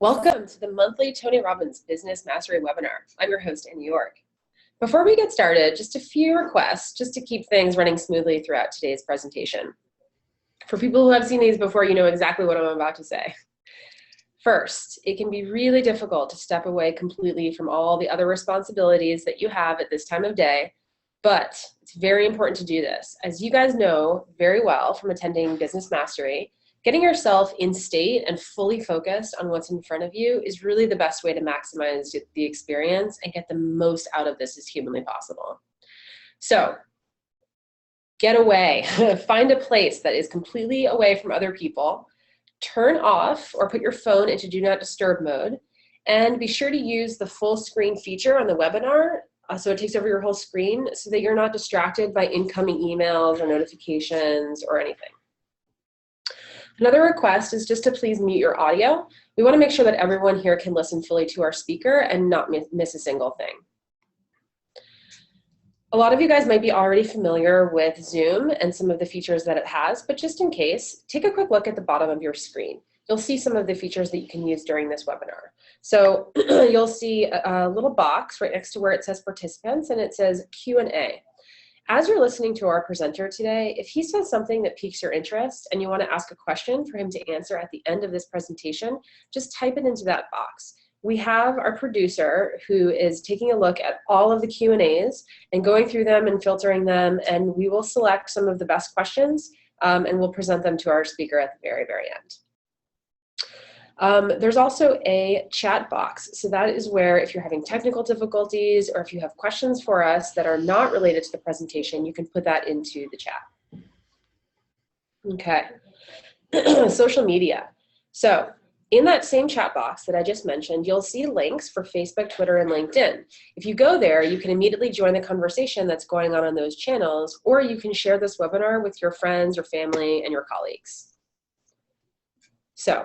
Welcome to the monthly Tony Robbins Business Mastery webinar. I'm your host, Annie York. Before we get started, just a few requests just to keep things running smoothly throughout today's presentation. For people who have seen these before, you know exactly what I'm about to say. First, it can be really difficult to step away completely from all the other responsibilities that you have at this time of day, but it's very important to do this. As you guys know very well from attending Business Mastery, getting yourself in state and fully focused on what's in front of you is really the best way to maximize the experience and get the most out of this as humanly possible. So get away, find a place that is completely away from other people, turn off or put your phone into do not disturb mode, and be sure to use the full screen feature on the webinar so it takes over your whole screen so that you're not distracted by incoming emails or notifications or anything. Another request is just to please mute your audio. We want to make sure that everyone here can listen fully to our speaker and not miss a single thing. A lot of you guys might be already familiar with Zoom and some of the features that it has, but just in case, take a quick look at the bottom of your screen. You'll see some of the features that you can use during this webinar. So you'll see a little box right next to where it says participants, and it says Q&A. As you're listening to our presenter today, if he says something that piques your interest and you want to ask a question for him to answer at the end of this presentation, just type it into that box. We have our producer who is taking a look at all of the Q&As and going through them and filtering them, and we will select some of the best questions and we'll present them to our speaker at the very, very end. There's also a chat box. So that is where if you're having technical difficulties or if you have questions for us that are not related to the presentation, you can put that into the chat. Okay, social media. So in that same chat box that I just mentioned, you'll see links for Facebook, Twitter, and LinkedIn. If you go there, you can immediately join the conversation that's going on those channels, or you can share this webinar with your friends or family and your colleagues. So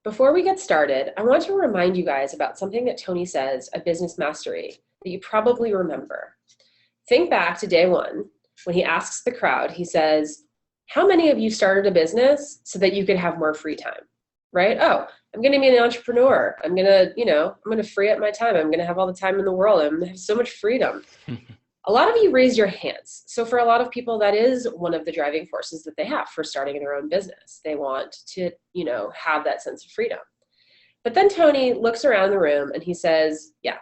before we get started, I want to remind you guys about something that Tony says at Business Mastery that you probably remember. Think back to day one when he asks the crowd, he says, how many of you started a business so that you could have more free time, right? Oh, I'm gonna be an entrepreneur. I'm gonna free up my time. I'm gonna have all the time in the world. I'm gonna have so much freedom. A lot of you raised your hands. So for a lot of people, that is one of the driving forces that they have for starting their own business. They want to, have that sense of freedom. But then Tony looks around the room and he says, yeah,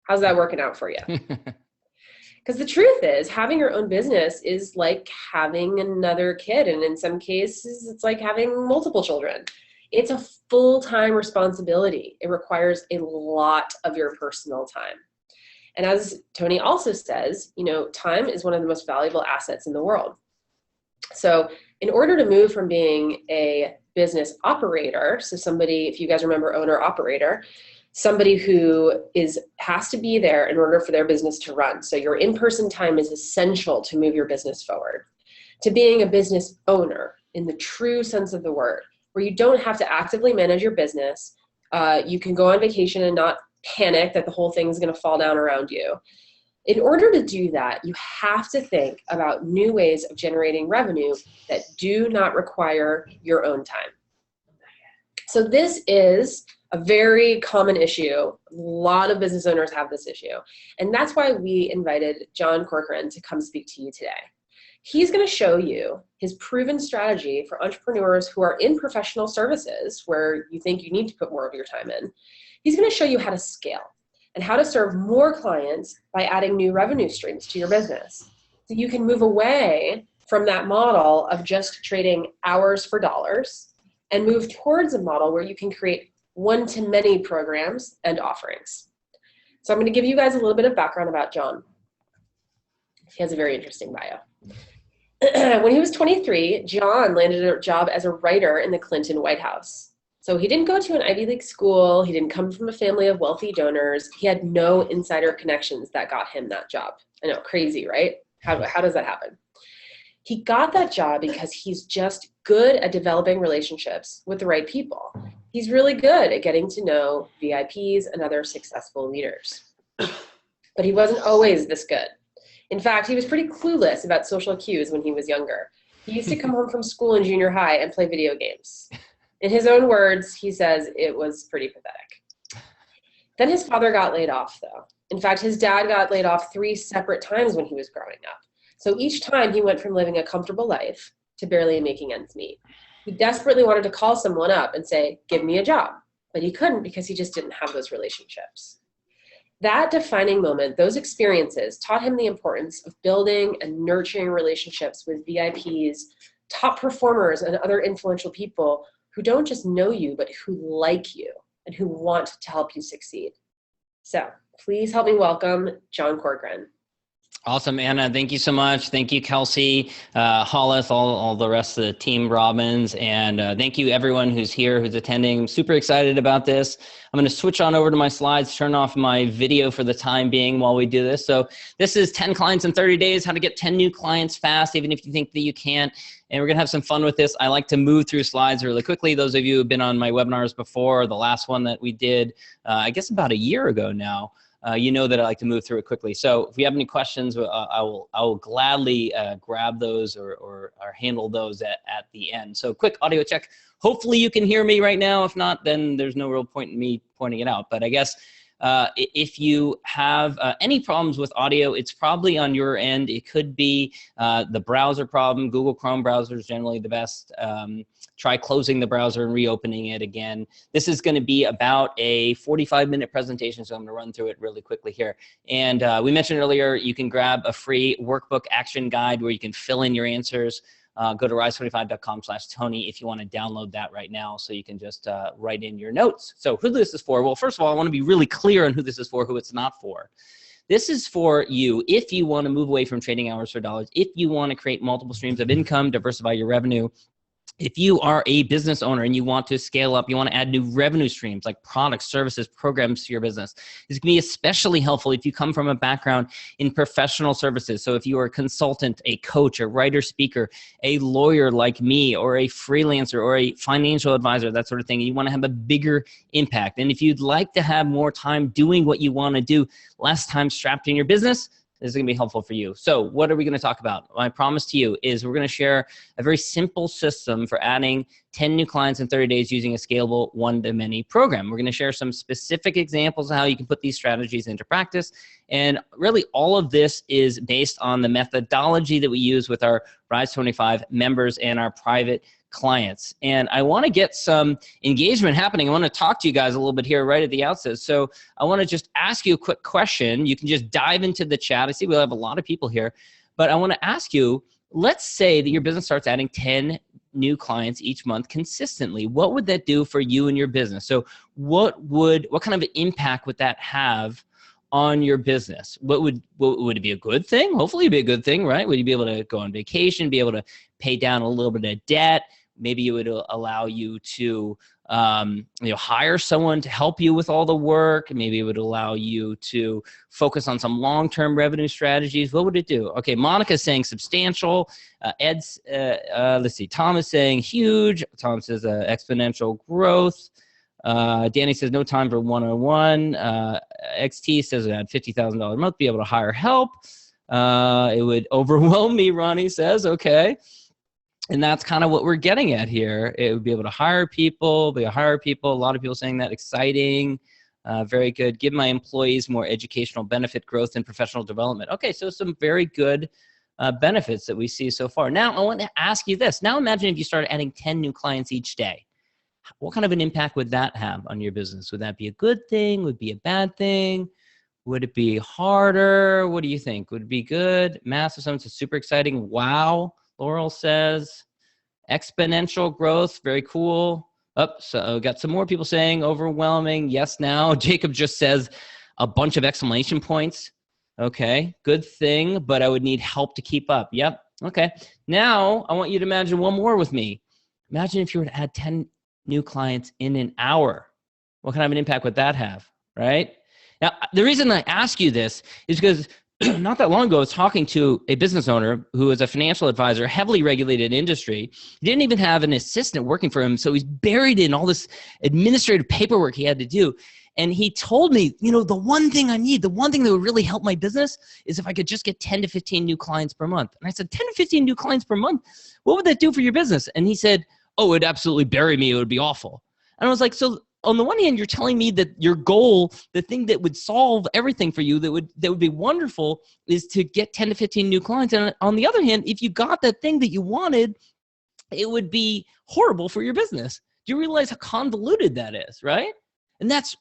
how's that working out for you? Because the truth is, having your own business is like having another kid. And in some cases, it's like having multiple children. It's a full-time responsibility. It requires a lot of your personal time. And as Tony also says, time is one of the most valuable assets in the world. So in order to move from being a business operator, so somebody, if you guys remember owner operator, somebody who has to be there in order for their business to run. So your in-person time is essential to move your business forward. To being a business owner in the true sense of the word, where you don't have to actively manage your business, you can go on vacation and not panic that the whole thing is going to fall down around you. In order to do that, you have to think about new ways of generating revenue that do not require your own time. So this is a very common issue. A lot of business owners have this issue. And that's why we invited John Corcoran to come speak to you today. He's going to show you his proven strategy for entrepreneurs who are in professional services where you think you need to put more of your time in. He's going to show you how to scale and how to serve more clients by adding new revenue streams to your business. So you can move away from that model of just trading hours for dollars and move towards a model where you can create one-to-many programs and offerings. So I'm going to give you guys a little bit of background about John. He has a very interesting bio. When he was 23, John landed a job as a writer in the Clinton White House. So he didn't go to an Ivy League school. He didn't come from a family of wealthy donors. He had no insider connections that got him that job. I know, crazy, right? How does that happen? He got that job because he's just good at developing relationships with the right people. He's really good at getting to know VIPs and other successful leaders. But he wasn't always this good. In fact, he was pretty clueless about social cues when he was younger. He used to come home from school in junior high and play video games. In his own words, he says it was pretty pathetic. Then his father got laid off, though. In fact, his dad got laid off 3 separate times when he was growing up. So each time he went from living a comfortable life to barely making ends meet. He desperately wanted to call someone up and say, give me a job. But he couldn't because he just didn't have those relationships. That defining moment, those experiences, taught him the importance of building and nurturing relationships with VIPs, top performers, and other influential people who don't just know you, but who like you and who want to help you succeed. So please help me welcome John Corcoran. Awesome, Anna. Thank you so much. Thank you, Kelsey, Hollis, all the rest of the team, Robbins, and thank you everyone who's here, who's attending. I'm super excited about this. I'm going to switch on over to my slides, turn off my video for the time being while we do this. So this is 10 clients in 30 days, how to get 10 new clients fast, even if you think that you can't. And we're going to have some fun with this. I like to move through slides really quickly. Those of you who have been on my webinars before, the last one that we did, I guess about a year ago now, you know that I like to move through it quickly. So if you have any questions, I will gladly grab those or handle those at the end. So quick audio check. Hopefully you can hear me right now. If not, then there's no real point in me pointing it out. But I guess if you have any problems with audio, it's probably on your end. It could be the browser problem. Google Chrome browser is generally the best. Try closing the browser and reopening it again. This is going to be about a 45-minute presentation, so I'm going to run through it really quickly here. And we mentioned earlier, you can grab a free workbook action guide where you can fill in your answers. Go to rise25.com/Tony if you want to download that right now, so you can just write in your notes. So who this is for? Well, first of all, I want to be really clear on who this is for, who it's not for. This is for you if you want to move away from trading hours for dollars, if you want to create multiple streams of income, diversify your revenue. If you are a business owner and you want to scale up, you want to add new revenue streams like products, services, programs to your business. This can be especially helpful if you come from a background in professional services. So if you are a consultant, a coach, a writer, speaker, a lawyer like me, or a freelancer, or a financial advisor, that sort of thing, and you want to have a bigger impact. And if you'd like to have more time doing what you want to do, less time strapped in your business, this is going to be helpful for you. So what are we going to talk about? My promise to you is we're going to share a very simple system for adding 10 new clients in 30 days using a scalable one-to-many program. We're going to share some specific examples of how you can put these strategies into practice. And really all of this is based on the methodology that we use with our Rise 25 members and our private clients. And I want to get some engagement happening. I want to talk to you guys a little bit here right at the outset. So I want to just ask you a quick question. You can just dive into the chat. I see we'll have a lot of people here, but I want to ask you, let's say that your business starts adding 10 new clients each month consistently. What would that do for you and your business? So what kind of an impact would that have on your business? Would it be a good thing? Hopefully it'd be a good thing, right? Would you be able to go on vacation, be able to pay down a little bit of debt? Maybe it would allow you to hire someone to help you with all the work. Maybe it would allow you to focus on some long-term revenue strategies. What would it do? Okay, Monica's saying substantial. Let's see, Tom is saying huge. Tom says exponential growth. Danny says no time for one-on-one. XT says it had $50,000 a month, be able to hire help. It would overwhelm me, Ronnie says, okay. And that's kind of what we're getting at here. It would be able to hire people, A lot of people saying that, exciting, very good. Give my employees more educational benefit, growth, and professional development. Okay, so some very good benefits that we see so far. Now, I want to ask you this. Now imagine if you started adding 10 new clients each day. What kind of an impact would that have on your business? Would that be a good thing? Would it be a bad thing? Would it be harder? What do you think? Would it be good? Massive, someone says super exciting. Wow. Laurel says exponential growth. Very cool. So got some more people saying overwhelming. Yes, now. Jacob just says a bunch of exclamation points. Okay, good thing, but I would need help to keep up. Yep. Okay. Now I want you to imagine one more with me. Imagine if you were to add 10 new clients in an hour. What kind of an impact would that have, right? Now, the reason I ask you this is because not that long ago, I was talking to a business owner who was a financial advisor, heavily regulated industry. He didn't even have an assistant working for him, so he's buried in all this administrative paperwork he had to do. And he told me, the one thing I need, the one thing that would really help my business is if I could just get 10 to 15 new clients per month. And I said, 10 to 15 new clients per month? What would that do for your business? And he said, oh, it'd absolutely bury me. It would be awful. And I was like, so on the one hand, you're telling me that your goal, the thing that would solve everything for you, that would be wonderful, is to get 10 to 15 new clients. And on the other hand, if you got that thing that you wanted, it would be horrible for your business. Do you realize how convoluted that is, right? And that's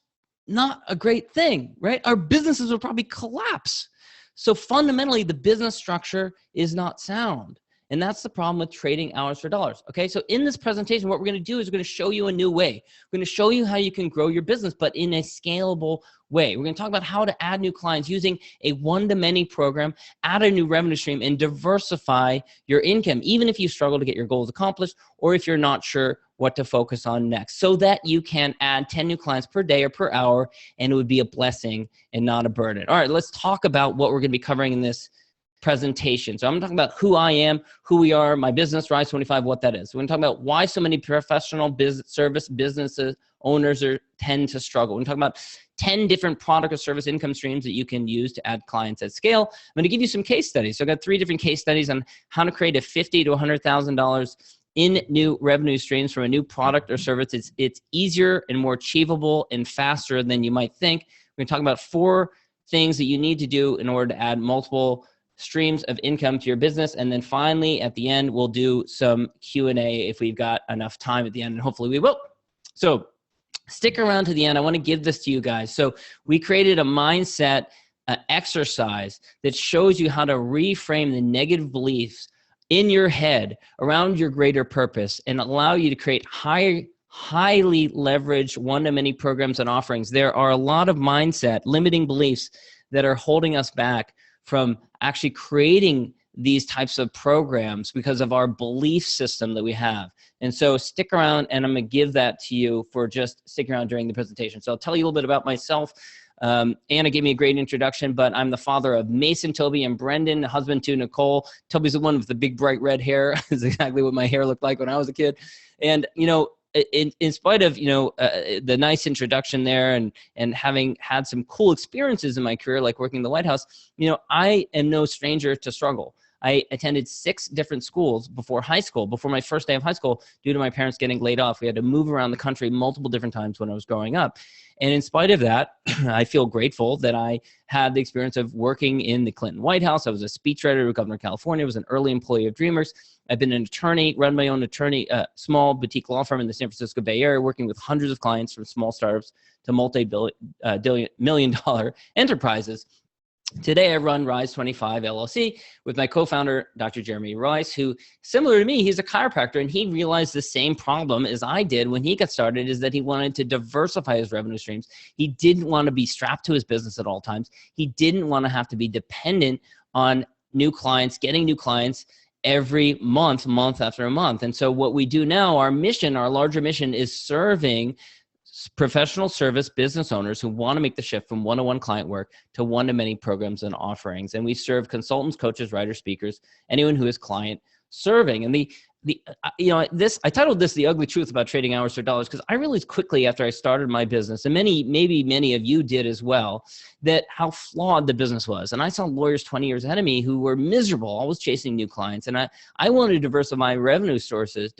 not a great thing, right? Our businesses will probably collapse. So fundamentally, the business structure is not sound. And that's the problem with trading hours for dollars. Okay, so in this presentation, what we're going to do is we're going to show you a new way. We're going to show you how you can grow your business, but in a scalable way. We're going to talk about how to add new clients using a one-to-many program, add a new revenue stream, and diversify your income, even if you struggle to get your goals accomplished, or if you're not sure what to focus on next, so that you can add 10 new clients per day or per hour, and it would be a blessing and not a burden. All right, let's talk about what we're going to be covering in this presentation. So I'm talking about who I am, who we are, my business, Rise 25, what that is. We're going to talk about why so many professional service businesses owners tend to struggle. We're going to talk about 10 different product or service income streams that you can use to add clients at scale. I'm going to give you some case studies. So I've got 3 different case studies on how to create a $50,000 to $100,000 in new revenue streams from a new product or service. It's easier and more achievable and faster than you might think. We're going to talk about 4 things that you need to do in order to add multiple streams of income to your business. And then finally, at the end, we'll do some Q&A if we've got enough time at the end, and hopefully we will. So stick around to the end. I want to give this to you guys. So we created a mindset exercise that shows you how to reframe the negative beliefs in your head around your greater purpose and allow you to create highly leveraged one-to-many programs and offerings. There are a lot of mindset limiting beliefs that are holding us back from actually creating these types of programs because of our belief system that we have. And so stick around, and I'm going to give that to you for just sticking around during the presentation. So I'll tell you a little bit about myself. Anna gave me a great introduction, but I'm the father of Mason, Toby, and Brendan, husband to Nicole. Toby's the one with the big bright red hair. Is exactly what my hair looked like when I was a kid. And, you know, in spite of, the nice introduction there and having had some cool experiences in my career, like working in the White House, I am no stranger to struggle. I attended 6 different schools before high school, before my first day of high school, due to my parents getting laid off. We had to move around the country multiple different times when I was growing up. And in spite of that, I feel grateful that I had the experience of working in the Clinton White House. I was a speechwriter to Governor of California. I was an early employee of Dreamers. I've been an attorney, run my own small boutique law firm in the San Francisco Bay Area, working with hundreds of clients from small startups to multi-million-dollar enterprises. Today, I run Rise 25 LLC with my co-founder, Dr. Jeremy Rice, who, similar to me, he's a chiropractor, and he realized the same problem as I did when he got started, is that he wanted to diversify his revenue streams. He didn't want to be strapped to his business at all times. He didn't want to have to be dependent on new clients, getting new clients every month after month. And so what we do now, our larger mission, is serving professional service business owners who want to make the shift from one-on-one client work to one-to-many programs and offerings. And we serve consultants, coaches, writers, speakers, anyone who is client serving. And I titled this "The Ugly Truth About Trading Hours for Dollars" because I realized quickly after I started my business, and maybe many of you did as well, that how flawed the business was. And I saw lawyers 20 years ahead of me who were miserable, always chasing new clients. And I wanted to diversify my revenue sources,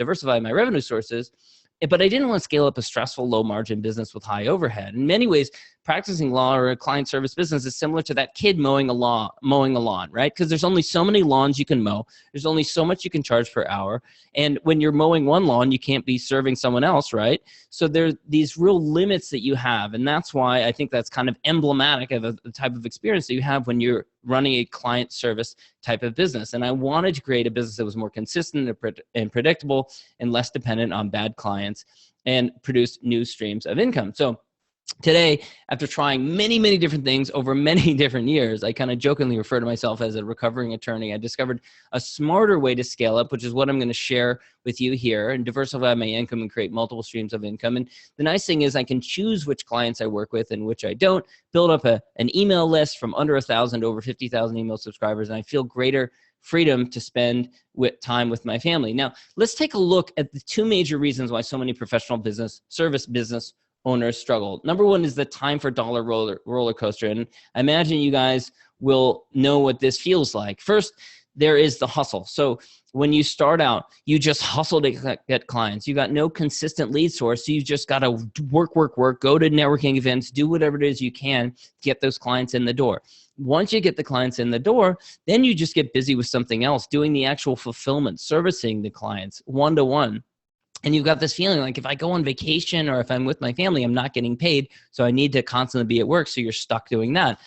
but I didn't want to scale up a stressful, low-margin business with high overhead. In many ways, practicing law or a client service business is similar to that kid mowing a lawn, right? Because there's only so many lawns you can mow. There's only so much you can charge per hour. And when you're mowing one lawn, you can't be serving someone else, right? So there's these real limits that you have. And that's why I think that's kind of emblematic of the type of experience that you have when you're running a client service type of business. And I wanted to create a business that was more consistent and predictable and less dependent on bad clients and produce new streams of income. So today, after trying many, many different things over many different years, I kind of jokingly refer to myself as a recovering attorney. I discovered a smarter way to scale up, which is what I'm going to share with you here, and diversify my income and create multiple streams of income. And the nice thing is I can choose which clients I work with and which I don't, build up an email list from under 1,000 to over 50,000 email subscribers, and I feel greater freedom to spend time with my family. Now, let's take a look at the 2 major reasons why so many professional service business owners struggle. Number one is the time for dollar roller coaster. And I imagine you guys will know what this feels like. First, there is the hustle. So when you start out, you just hustle to get clients. You got no consistent lead source. So you just got to work, go to networking events, do whatever it is you can to get those clients in the door. Once you get the clients in the door, then you just get busy with something else, doing the actual fulfillment, servicing the clients one-to-one. And you've got this feeling like if I go on vacation or if I'm with my family, I'm not getting paid. So I need to constantly be at work. So you're stuck doing that.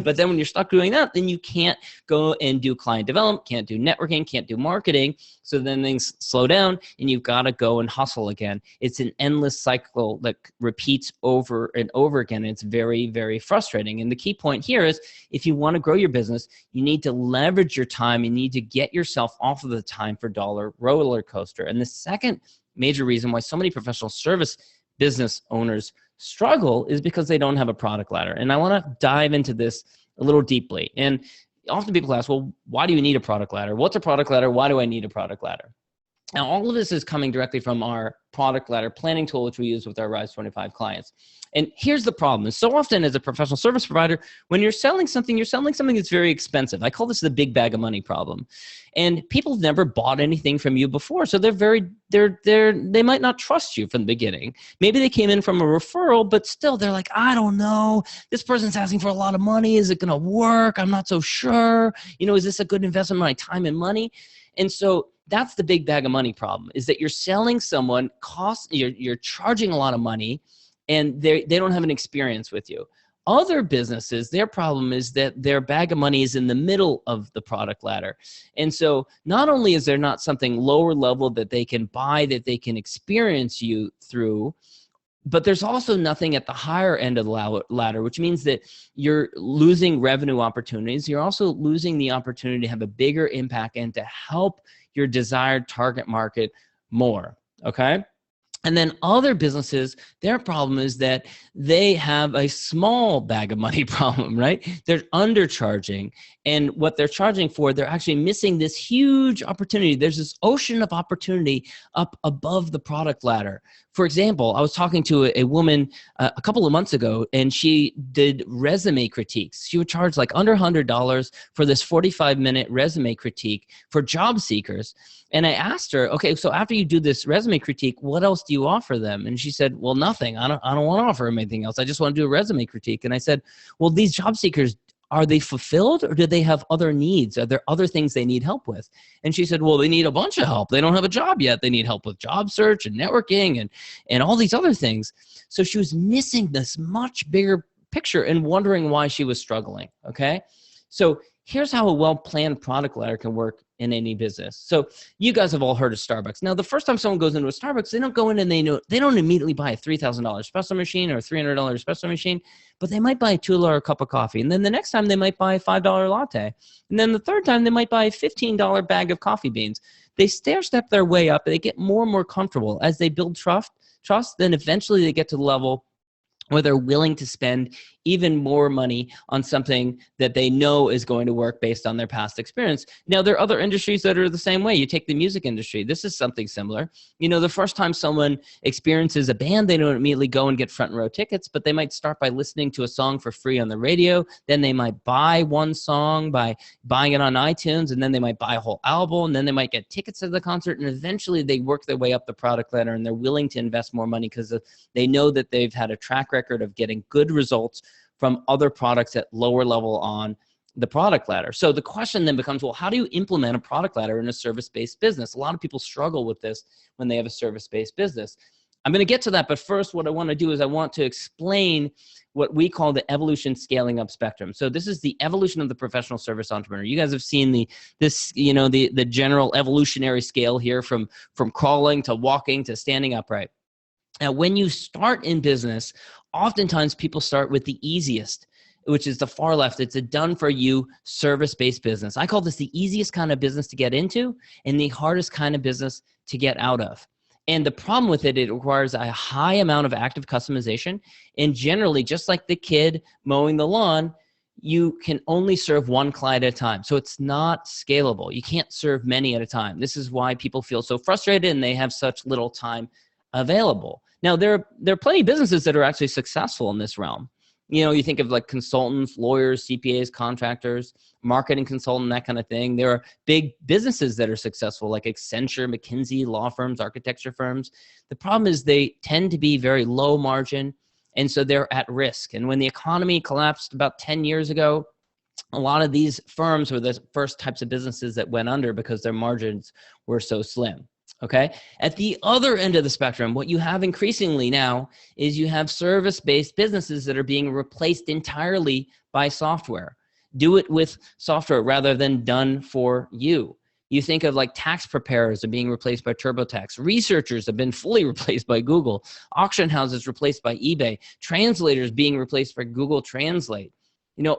But then when you're stuck doing that, then you can't go and do client development, can't do networking, can't do marketing. So then things slow down and you've got to go and hustle again. It's an endless cycle that repeats over and over again. It's very, very frustrating. And the key point here is if you want to grow your business, you need to leverage your time. You need to get yourself off of the time for dollar roller coaster. And the second major reason why so many professional service business owners struggle is because they don't have a product ladder. And I want to dive into this a little deeply. And often people ask, well, why do you need a product ladder? What's a product ladder? Why do I need a product ladder? Now, all of this is coming directly from our product ladder planning tool, which we use with our Rise 25 clients. And here's the problem. Is so often as a professional service provider, when you're selling something that's very expensive. I call this the big bag of money problem. And people have never bought anything from you before. So they might not trust you from the beginning. Maybe they came in from a referral, but still they're like, I don't know. This person's asking for a lot of money. Is it going to work? I'm not so sure. Is this a good investment of my time and money? And so that's the big bag of money problem, is that you're selling someone you're charging a lot of money and they don't have an experience with you. Other businesses, their problem is that their bag of money is in the middle of the product ladder. And so not only is there not something lower level that they can buy, that they can experience you through, but there's also nothing at the higher end of the ladder, which means that you're losing revenue opportunities. You're also losing the opportunity to have a bigger impact and to help your desired target market more, okay? And then other businesses, their problem is that they have a small bag of money problem, right? They're undercharging. And what they're charging for, they're actually missing this huge opportunity. There's this ocean of opportunity up above the product ladder. For example, I was talking to a woman a couple of months ago, and she did resume critiques. She would charge like under $100 for this 45-minute resume critique for job seekers. And I asked her, okay, so after you do this resume critique, what else do you offer them? And she said, well, nothing. I don't want to offer them anything else. I just want to do a resume critique. And I said, well, these job seekers, are they fulfilled or do they have other needs? Are there other things they need help with? And she said, well, they need a bunch of help. They don't have a job yet. They need help with job search and networking and all these other things. So she was missing this much bigger picture and wondering why she was struggling, okay? So here's how a well-planned product ladder can work in any business. So you guys have all heard of Starbucks. Now, the first time someone goes into a Starbucks, they don't go in and they don't immediately buy a $3,000 espresso machine or a $300 espresso machine, but they might buy a $2 cup of coffee. And then the next time they might buy a $5 latte. And then the third time they might buy a $15 bag of coffee beans. They stair-step their way up. They get more and more comfortable. As they build trust, then eventually they get to the level where they're willing to spend even more money on something that they know is going to work based on their past experience. Now, there are other industries that are the same way. You take the music industry. This is something similar. The first time someone experiences a band, they don't immediately go and get front row tickets, but they might start by listening to a song for free on the radio. Then they might buy one song by buying it on iTunes, and then they might buy a whole album, and then they might get tickets to the concert, and eventually they work their way up the product ladder, and they're willing to invest more money because they know that they've had a track record of getting good results from other products at lower level on the product ladder. So the question then becomes, well, how do you implement a product ladder in a service-based business? A lot of people struggle with this when they have a service-based business. I'm going to get to that, but first what I want to do is I want to explain what we call the evolution scaling up spectrum. So this is the evolution of the professional service entrepreneur. You guys have seen the general evolutionary scale here from crawling to walking to standing upright. Now, when you start in business, oftentimes people start with the easiest, which is the far left. It's a done-for-you service-based business. I call this the easiest kind of business to get into and the hardest kind of business to get out of. And the problem with it requires a high amount of active customization. And generally, just like the kid mowing the lawn, you can only serve one client at a time. So it's not scalable. You can't serve many at a time. This is why people feel so frustrated and they have such little time available. Now, there are plenty of businesses that are actually successful in this realm. You think of like consultants, lawyers, CPAs, contractors, marketing consultant, that kind of thing. There are big businesses that are successful, like Accenture, McKinsey, law firms, architecture firms. The problem is they tend to be very low margin, and so they're at risk. And when the economy collapsed about 10 years ago, a lot of these firms were the first types of businesses that went under because their margins were so slim. Okay. At the other end of the spectrum, what you have increasingly now is you have service-based businesses that are being replaced entirely by software. Do it with software rather than done for you. You think of like tax preparers are being replaced by TurboTax. Researchers have been fully replaced by Google. Auction houses replaced by eBay. Translators being replaced by Google Translate.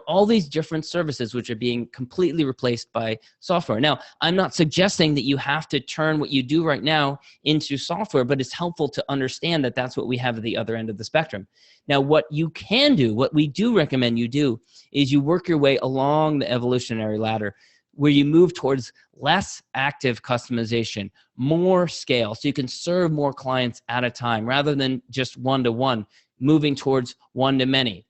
All these different services which are being completely replaced by software. Now, I'm not suggesting that you have to turn what you do right now into software, but it's helpful to understand that that's what we have at the other end of the spectrum. Now, what you can do, what we do recommend you do, is you work your way along the evolutionary ladder where you move towards less active customization, more scale, so you can serve more clients at a time rather than just one-to-one, moving towards one-to-many,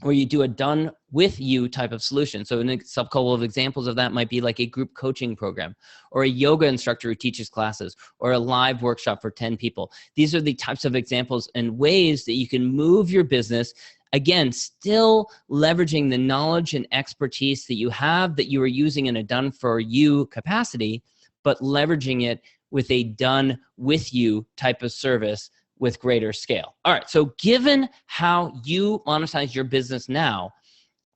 where you do a done with you type of solution. So a couple of examples of that might be like a group coaching program, or a yoga instructor who teaches classes, or a live workshop for 10 people. These are the types of examples and ways that you can move your business, again, still leveraging the knowledge and expertise that you have that you are using in a done for you capacity, but leveraging it with a done with you type of service with greater scale. All right, so given how you monetize your business now,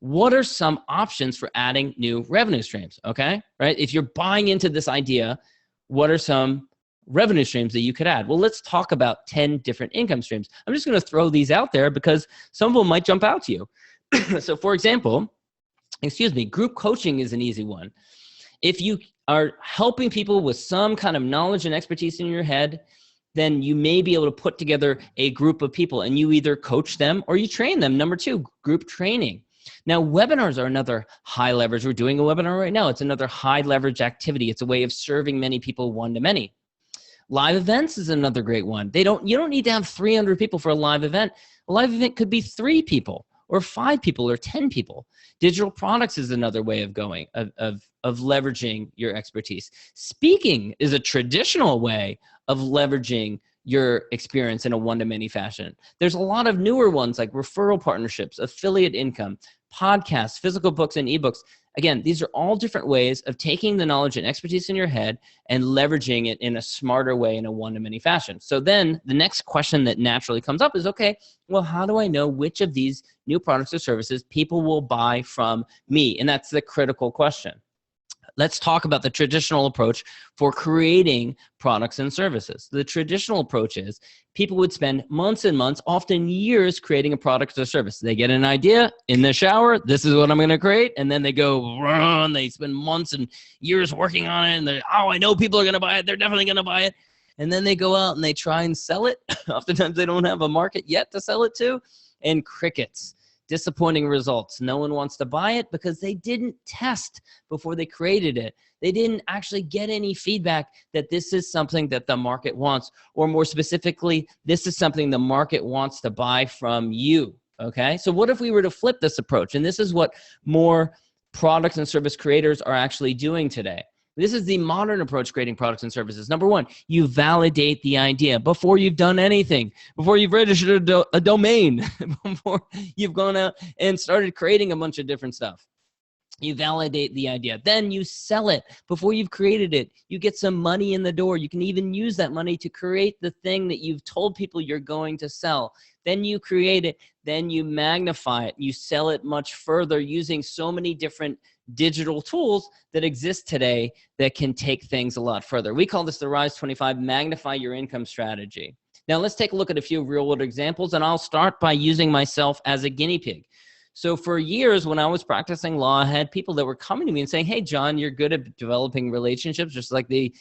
what are some options for adding new revenue streams, okay? Right? If you're buying into this idea, what are some revenue streams that you could add? Well, let's talk about 10 different income streams. I'm just gonna throw these out there because some of them might jump out to you. So for example, group coaching is an easy one. If you are helping people with some kind of knowledge and expertise in your head, then you may be able to put together a group of people and you either coach them or you train them. Number two, group training. Now, webinars are another high leverage. We're doing a webinar right now. It's another high leverage activity. It's a way of serving many people one-to-many. Live events is another great one. You don't need to have 300 people for a live event. A live event could be 3 people or 5 people or 10 people. Digital products is another way of going, of leveraging your expertise. Speaking is a traditional way of leveraging your experience in a one-to-many fashion. There's a lot of newer ones like referral partnerships, affiliate income, podcasts, physical books, and ebooks. Again, these are all different ways of taking the knowledge and expertise in your head and leveraging it in a smarter way in a one-to-many fashion. So then the next question that naturally comes up is, okay, well, how do I know which of these new products or services people will buy from me? And that's the critical question. Let's talk about the traditional approach for creating products and services. The traditional approach is people would spend months and months, often years, creating a product or service. They get an idea in the shower, this is what I'm going to create, and then they go run. They spend months and years working on it, and they're, oh, I know people are going to buy it. They're definitely going to buy it. And then they go out and they try and sell it. Oftentimes they don't have a market yet to sell it to, and crickets. Disappointing results. No one wants to buy it because they didn't test before they created it. They didn't actually get any feedback that this is something that the market wants, or more specifically, this is something the market wants to buy from you, okay? So what if we were to flip this approach? And this is what more products and service creators are actually doing today. This is the modern approach creating products and services. Number one, you validate the idea before you've done anything, before you've registered a domain, before you've gone out and started creating a bunch of different stuff. You validate the idea. Then you sell it before you've created it. You get some money in the door. You can even use that money to create the thing that you've told people you're going to sell. Then you create it. Then you magnify it. You sell it much further using so many different digital tools that exist today that can take things a lot further. We call this the Rise 25 Magnify Your Income Strategy. Now let's take a look at a few real world examples, and I'll start by using myself as a guinea pig. So for years when I was practicing law, I had people that were coming to me and saying, hey, John, you're good at developing relationships, just like the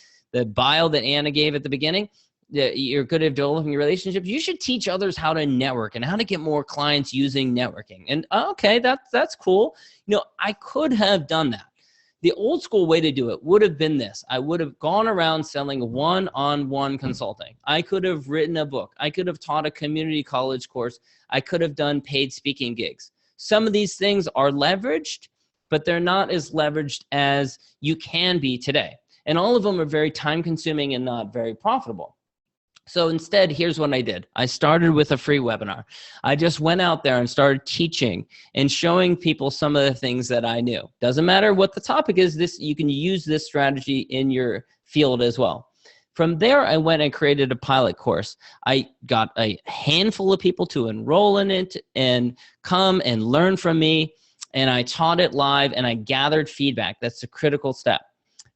bio that Anna gave at the beginning. You're good at developing relationships. You should teach others how to network and how to get more clients using networking. And okay, that's cool. You know, I could have done that. The old school way to do it would have been this. I would have gone around selling one-on-one consulting. I could have written a book. I could have taught a community college course. I could have done paid speaking gigs. Some of these things are leveraged, but they're not as leveraged as you can be today. And all of them are very time consuming and not very profitable. So instead, here's what I did. I started with a free webinar. I just went out there and started teaching and showing people some of the things that I knew. Doesn't matter what the topic is, you can use this strategy in your field as well. From there, I went and created a pilot course. I got a handful of people to enroll in it and come and learn from me, and I taught it live, and I gathered feedback. That's a critical step.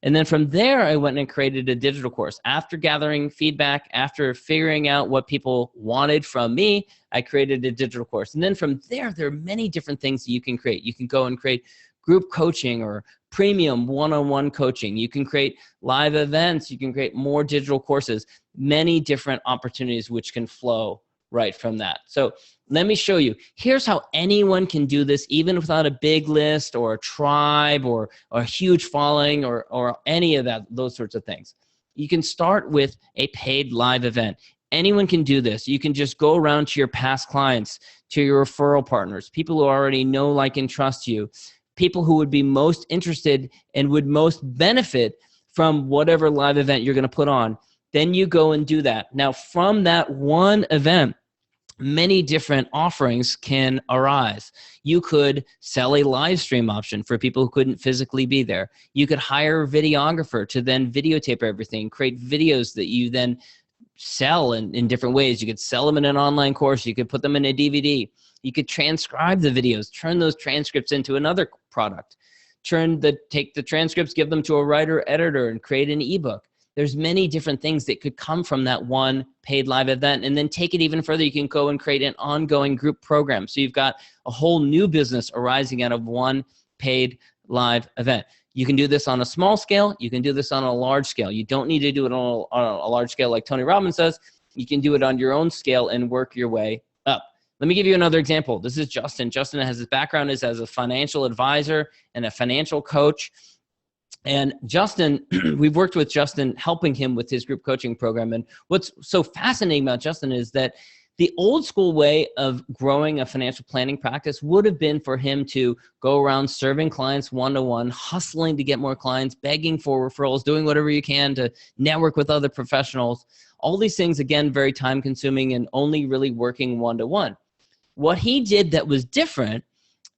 And then from there, I went and created a digital course. After gathering feedback, after figuring out what people wanted from me, I created a digital course. And then from there are many different things that you can create. You can go and create group coaching or premium one-on-one coaching. You can create live events. You can create more digital courses, many different opportunities which can flow right from that. So let me show you. Here's how anyone can do this, even without a big list or a tribe or a huge following or any of those sorts of things. You can start with a paid live event. Anyone can do this. You can just go around to your past clients, to your referral partners, people who already know, like, and trust you, people who would be most interested and would most benefit from whatever live event you're going to put on. Then you go and do that. Now, from that one event, many different offerings can arise. You could sell a live stream option for people who couldn't physically be there. You could hire a videographer to then videotape everything, create videos that you then sell in different ways. You could sell them in an online course. You could put them in a DVD. You could transcribe the videos, turn those transcripts into another product. Take the transcripts, give them to a writer, editor, and create an ebook. There's many different things that could come from that one paid live event, and then take it even further. You can go and create an ongoing group program. So you've got a whole new business arising out of one paid live event. You can do this on a small scale. You can do this on a large scale. You don't need to do it on a large scale like Tony Robbins says. You can do it on your own scale and work your way up. Let me give you another example. This is Justin. Justin has his background as a financial advisor and a financial coach. And Justin, we've worked with Justin, helping him with his group coaching program. And what's so fascinating about Justin is that the old school way of growing a financial planning practice would have been for him to go around serving clients one-to-one, hustling to get more clients, begging for referrals, doing whatever you can to network with other professionals. All these things, again, very time consuming and only really working one-to-one. What he did that was different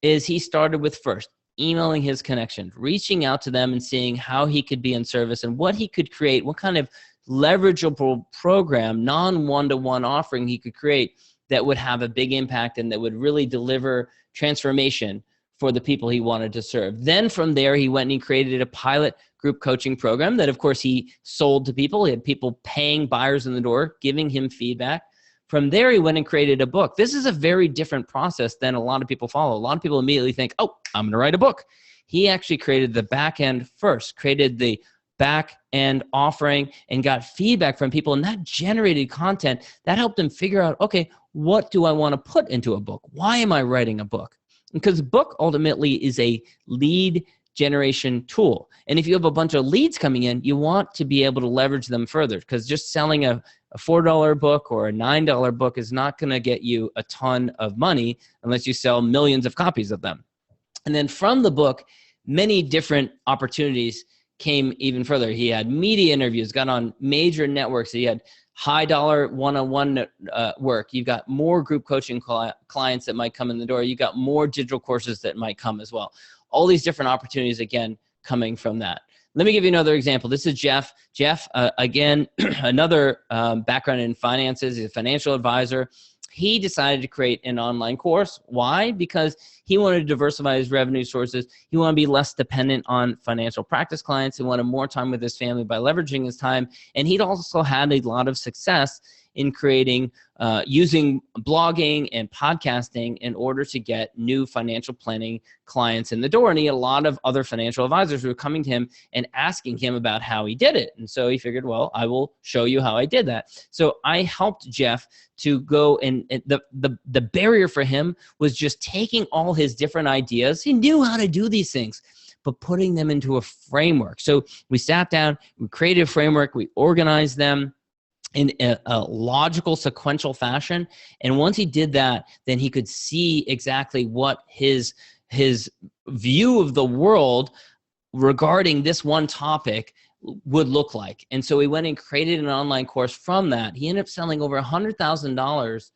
is he started with first emailing his connections, reaching out to them and seeing how he could be in service and what he could create, what kind of leverageable program, non-one-to-one offering he could create that would have a big impact and that would really deliver transformation for the people he wanted to serve. Then from there, he went and he created a pilot group coaching program that, of course, he sold to people. He had people paying buyers in the door, giving him feedback. From there, he went and created a book. This is a very different process than a lot of people follow. A lot of people immediately think, oh, I'm going to write a book. He actually created the back end first, created the back end offering and got feedback from people, and that generated content that helped him figure out, okay, what do I want to put into a book? Why am I writing a book? Because a book ultimately is a lead generation tool. And if you have a bunch of leads coming in, you want to be able to leverage them further, because just selling a $4 book or a $9 book is not going to get you a ton of money unless you sell millions of copies of them. And then from the book, many different opportunities came even further. He had media interviews, got on major networks. He had high dollar one-on-one work. You've got more group coaching clients that might come in the door. You've got more digital courses that might come as well. All these different opportunities, again, coming from that. Let me give you another example. This is Jeff. Jeff, again, another background in finances. He's a financial advisor. He decided to create an online course. Why? Because he wanted to diversify his revenue sources. He wanted to be less dependent on financial practice clients. He wanted more time with his family by leveraging his time. And he'd also had a lot of success in creating, using blogging and podcasting in order to get new financial planning clients in the door. And he had a lot of other financial advisors who were coming to him and asking him about how he did it. And so he figured, well, I will show you how I did that. So I helped Jeff to go, and the barrier for him was just taking all his different ideas. He knew how to do these things, but putting them into a framework. So we sat down, we created a framework, we organized them in a logical, sequential fashion. And once he did that, then he could see exactly what his view of the world regarding this one topic would look like. And so he went and created an online course from that. He ended up selling over $100,000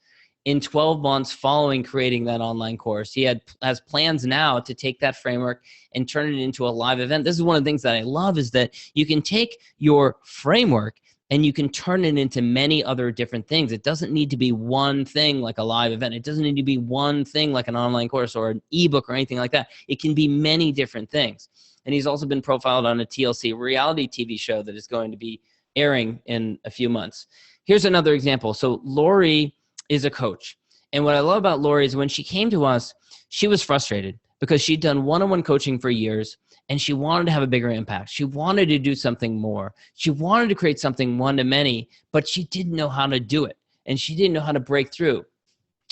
in 12 months following creating that online course. He has plans now to take that framework and turn it into a live event. This is one of the things that I love, is that you can take your framework and you can turn it into many other different things. It doesn't need to be one thing like a live event. It doesn't need to be one thing like an online course or an ebook or anything like that. It can be many different things. And he's also been profiled on a TLC reality TV show that is going to be airing in a few months. Here's another example. So Lori is a coach. And what I love about Lori is when she came to us, she was frustrated because she'd done one-on-one coaching for years and she wanted to have a bigger impact. She wanted to do something more. She wanted to create something one-to-many, but she didn't know how to do it. And she didn't know how to break through.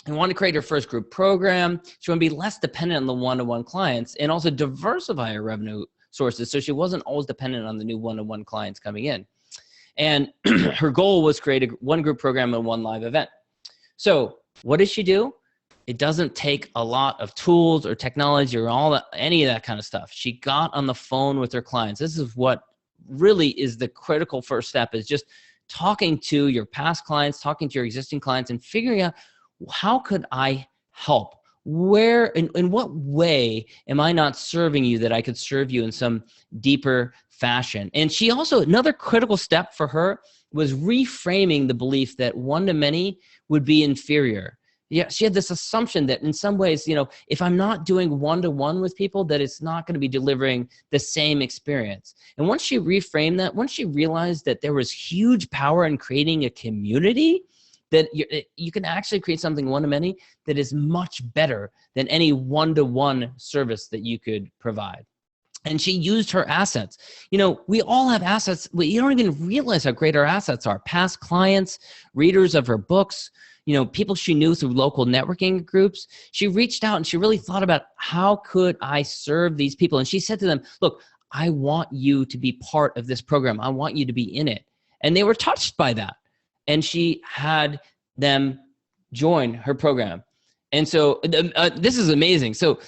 And wanted to create her first group program. She wanted to be less dependent on the one-to-one clients and also diversify her revenue sources so she wasn't always dependent on the new one-to-one clients coming in. And her goal was create one group program and one live event. So what did she do? It doesn't take a lot of tools or technology or any of that kind of stuff. She got on the phone with her clients. This is what really is the critical first step, is just talking to your past clients, talking to your existing clients, and figuring out, how could I help? Where, in what way am I not serving you that I could serve you in some deeper fashion? And she also, another critical step for her was reframing the belief that one-to-many would be inferior. Yeah, she had this assumption that in some ways, if I'm not doing one-to-one with people, that it's not going to be delivering the same experience. And once she reframed that, once she realized that there was huge power in creating a community, that you can actually create something one-to-many that is much better than any one-to-one service that you could provide. And she used her assets. We all have assets. You don't even realize how great our assets are. Past clients, readers of her books, people she knew through local networking groups. She reached out and she really thought about, how could I serve these people? And she said to them, look, I want you to be part of this program. I want you to be in it. And they were touched by that. And she had them join her program. And so this is amazing. So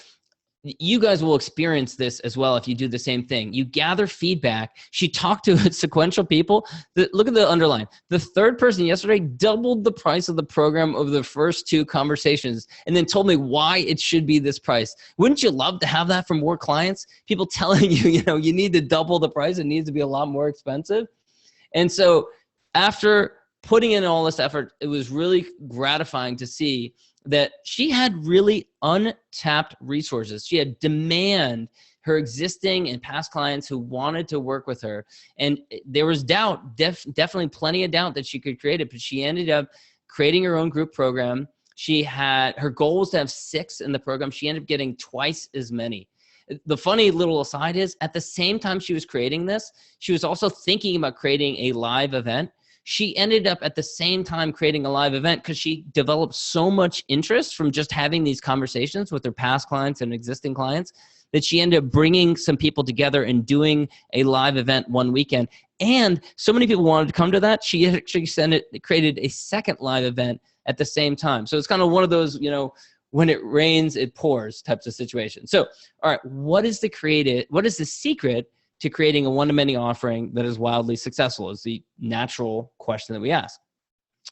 you guys will experience this as well if you do the same thing. You gather feedback. She talked to sequential people. Look at the underline. The third person yesterday doubled the price of the program over the first two conversations and then told me why it should be this price. Wouldn't you love to have that for more clients? People telling you, you need to double the price. It needs to be a lot more expensive. And so after putting in all this effort, it was really gratifying to see that she had really untapped resources. She had demand, her existing and past clients who wanted to work with her. And there was doubt, definitely plenty of doubt that she could create it, but she ended up creating her own group program. Her goal was to have 6 in the program. She ended up getting twice as many. The funny little aside is, at the same time she was creating this, she was also thinking about creating a live event. She ended up at the same time creating a live event because she developed so much interest from just having these conversations with her past clients and existing clients that she ended up bringing some people together and doing a live event one weekend. And so many people wanted to come to that, she actually created a second live event at the same time. So it's kind of one of those, when it rains, it pours types of situations. So, all right, what is the secret to creating a one-to-many offering that is wildly successful, is the natural question that we ask.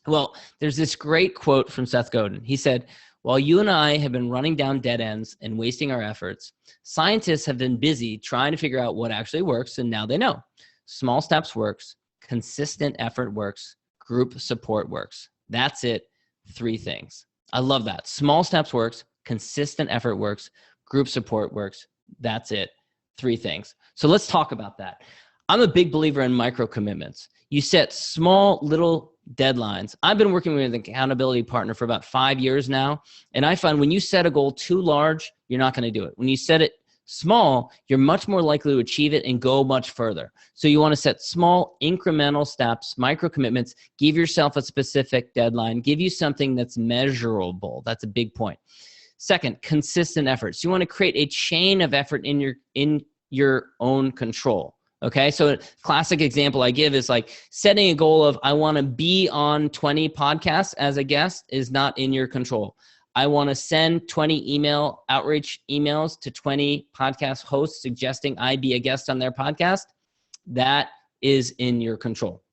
Well, there's this great quote from Seth Godin. He said, while you and I have been running down dead ends and wasting our efforts, scientists have been busy trying to figure out what actually works, and now they know. Small steps works, consistent effort works, group support works. That's it, 3 things. I love that. Small steps works, consistent effort works, group support works. That's it, 3 things. So let's talk about that. I'm a big believer in micro commitments. You set small little deadlines. I've been working with an accountability partner for about 5 years now, and I find when you set a goal too large, you're not going to do it. When you set it small, you're much more likely to achieve it and go much further. So you want to set small incremental steps, micro commitments, give yourself a specific deadline, give you something that's measurable. That's a big point. Second, consistent efforts. You want to create a chain of effort in your own control. Okay, so a classic example I give is like setting a goal of I want to be on 20 podcasts as a guest is not in your control. I want to send 20 email outreach emails to 20 podcast hosts suggesting I be a guest on their podcast. That is in your control.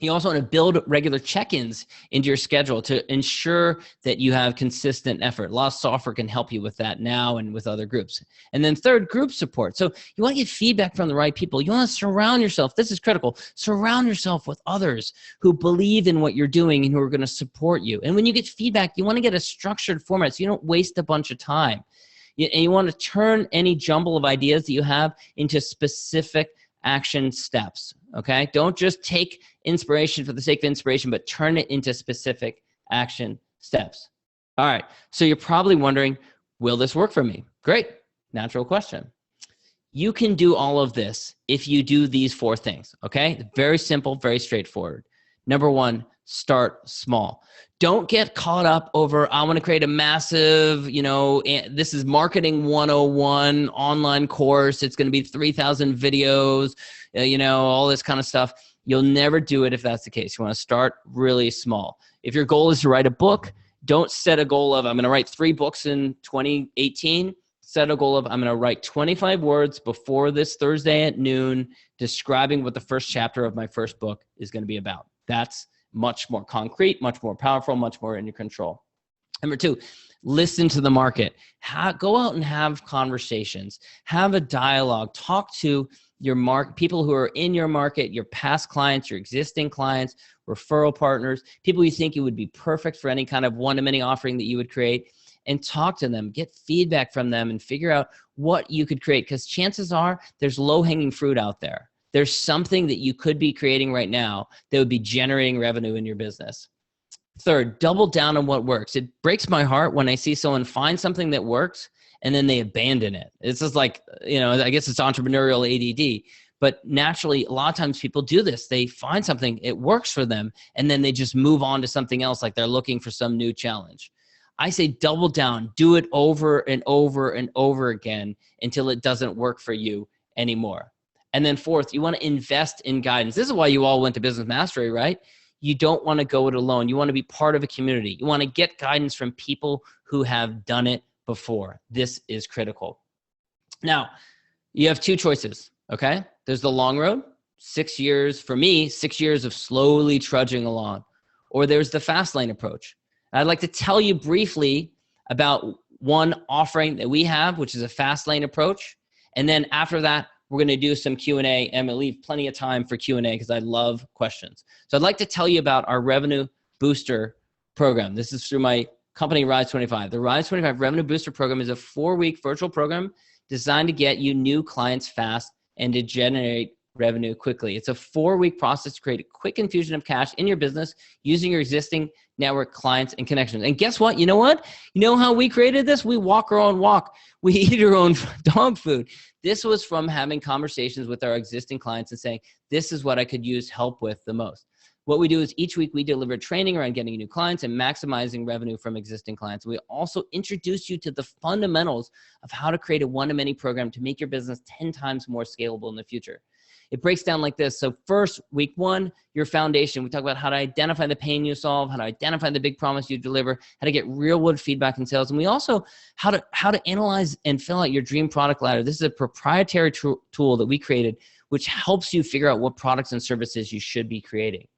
You also want to build regular check-ins into your schedule to ensure that you have consistent effort. A lot of software can help you with that now and with other groups. And then third, group support. So you want to get feedback from the right people. You want to surround yourself. This is critical. Surround yourself with others who believe in what you're doing and who are going to support you. And when you get feedback, you want to get a structured format so you don't waste a bunch of time. And you want to turn any jumble of ideas that you have into specific action steps, okay? Don't just take inspiration for the sake of inspiration, but turn it into specific action steps. All right, so you're probably wondering, will this work for me? Great, natural question. You can do all of this if you do these 4 things, okay? Very simple, very straightforward. Number 1, start small. Don't get caught up over, I want to create a massive, this is marketing 101 online course. It's going to be 3,000 videos, all this kind of stuff. You'll never do it if that's the case. You want to start really small. If your goal is to write a book, don't set a goal of, I'm going to write 3 books in 2018. Set a goal of, I'm going to write 25 words before this Thursday at noon describing what the first chapter of my first book is going to be about. That's much more concrete, much more powerful, much more in your control. Number 2, listen to the market. Go out and have conversations. Have a dialogue. Talk to your people who are in your market, your past clients, your existing clients, referral partners, people you think you would be perfect for any kind of one-to-many offering that you would create, and talk to them, get feedback from them, and figure out what you could create, because chances are there's low-hanging fruit out there. There's something that you could be creating right now that would be generating revenue in your business. Third, double down on what works. It breaks my heart when I see someone find something that works and then they abandon it. It's just like, I guess it's entrepreneurial ADD. But naturally, a lot of times people do this. They find something, it works for them, and then they just move on to something else, like they're looking for some new challenge. I say double down. Do it over and over and over again until it doesn't work for you anymore. And then fourth, you want to invest in guidance. This is why you all went to Business Mastery, right? You don't want to go it alone. You want to be part of a community. You want to get guidance from people who have done it before. This is critical. Now, you have 2 choices, okay? There's the long road, 6 years, for me, 6 years of slowly trudging along. Or there's the fast lane approach. I'd like to tell you briefly about one offering that we have, which is a fast lane approach. And then after that, we're going to do some Q&A, and we'll leave plenty of time for Q&A because I love questions. So I'd like to tell you about our Revenue Booster program. This is through my company, Rise 25. The Rise 25 Revenue Booster program is a 4-week virtual program designed to get you new clients fast and to generate revenue quickly. It's a 4-week process to create a quick infusion of cash in your business using your existing network clients and connections. And guess what? You know what? You know how we created this? We walk our own walk. We eat our own dog food. This was from having conversations with our existing clients and saying, this is what I could use help with the most. What we do is each week we deliver training around getting new clients and maximizing revenue from existing clients. We also introduce you to the fundamentals of how to create a one-to-many program to make your business 10 times more scalable in the future. It breaks down like this. So first, week 1, your foundation. We talk about how to identify the pain you solve, how to identify the big promise you deliver, how to get real-world feedback in sales. And we also, how to analyze and fill out your dream product ladder. This is a proprietary tool that we created, which helps you figure out what products and services you should be creating.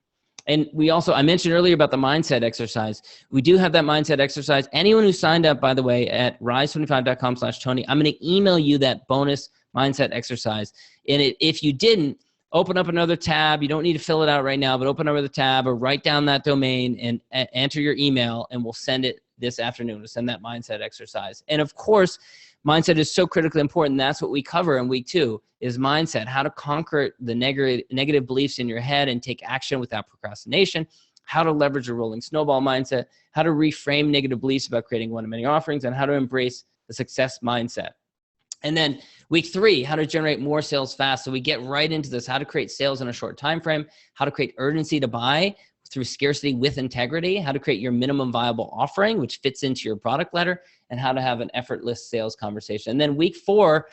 And we also, I mentioned earlier about the mindset exercise. We do have that mindset exercise. Anyone who signed up, by the way, at rise25.com/Tony, I'm going to email you that bonus mindset exercise. And if you didn't, open up another tab. You don't need to fill it out right now, but open up another tab or write down that domain and enter your email, and we'll send it this afternoon. We'll send that mindset exercise. And of course, mindset is so critically important. That's what we cover in week 2 is mindset, how to conquer the negative beliefs in your head and take action without procrastination, how to leverage a rolling snowball mindset, how to reframe negative beliefs about creating one-to-many offerings, and how to embrace the success mindset. And then week 3, how to generate more sales fast. So we get right into this, how to create sales in a short time frame, how to create urgency to buy through scarcity with integrity, how to create your minimum viable offering, which fits into your product ladder, and how to have an effortless sales conversation. And then week 4,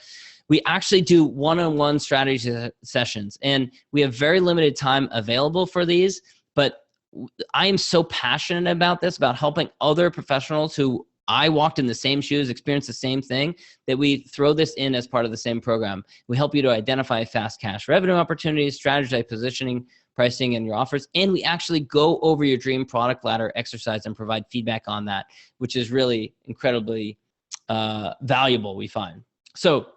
we actually do one-on-one strategy sessions, and we have very limited time available for these, but I am so passionate about this, about helping other professionals who I walked in the same shoes, experienced the same thing, that we throw this in as part of the same program. We help you to identify fast cash revenue opportunities, strategize positioning, pricing, and your offers. And we actually go over your dream product ladder exercise and provide feedback on that, which is really incredibly valuable, we find. So,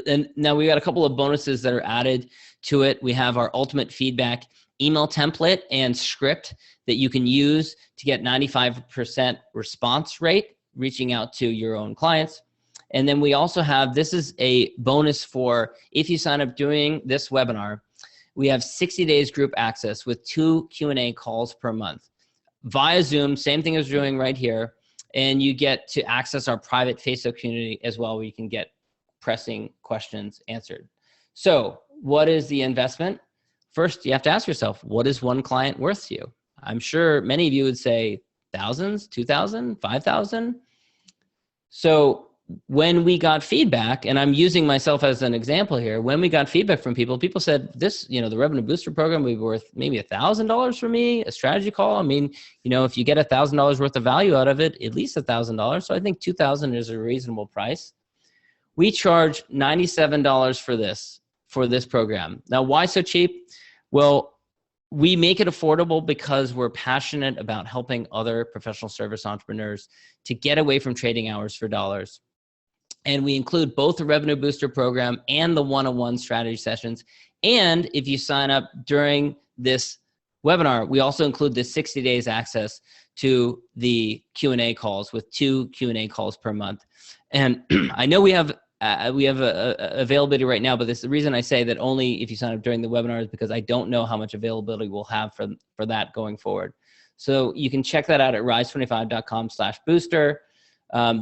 and now we got a couple of bonuses that are added to it. We have our ultimate feedback email template and script that you can use to get 95% response rate, reaching out to your own clients. And then we also have, this is a bonus for if you sign up during this webinar, we have 60 days group access with 2 Q&A calls per month via Zoom, same thing as we're doing right here. And you get to access our private Facebook community as well, where you can get pressing questions answered. So what is the investment? First, you have to ask yourself, what is one client worth to you? I'm sure many of you would say thousands, 2,000, 5,000. So when we got feedback, and I'm using myself as an example here, when we got feedback from people, people said this, the Revenue Booster program would be worth maybe $1,000 for me, a strategy call. I mean, if you get $1,000 worth of value out of it, at least $1,000. So I think 2,000 is a reasonable price. We charge $97 for this program. Now, why so cheap? Well, we make it affordable because we're passionate about helping other professional service entrepreneurs to get away from trading hours for dollars. And we include both the Revenue Booster program and the one-on-one strategy sessions. And if you sign up during this webinar, we also include the 60 days access to the Q&A calls with 2 Q&A calls per month. And I know we have availability right now, but the reason I say that only if you sign up during the webinar is because I don't know how much availability we'll have for that going forward. So you can check that out at rise25.com/booster.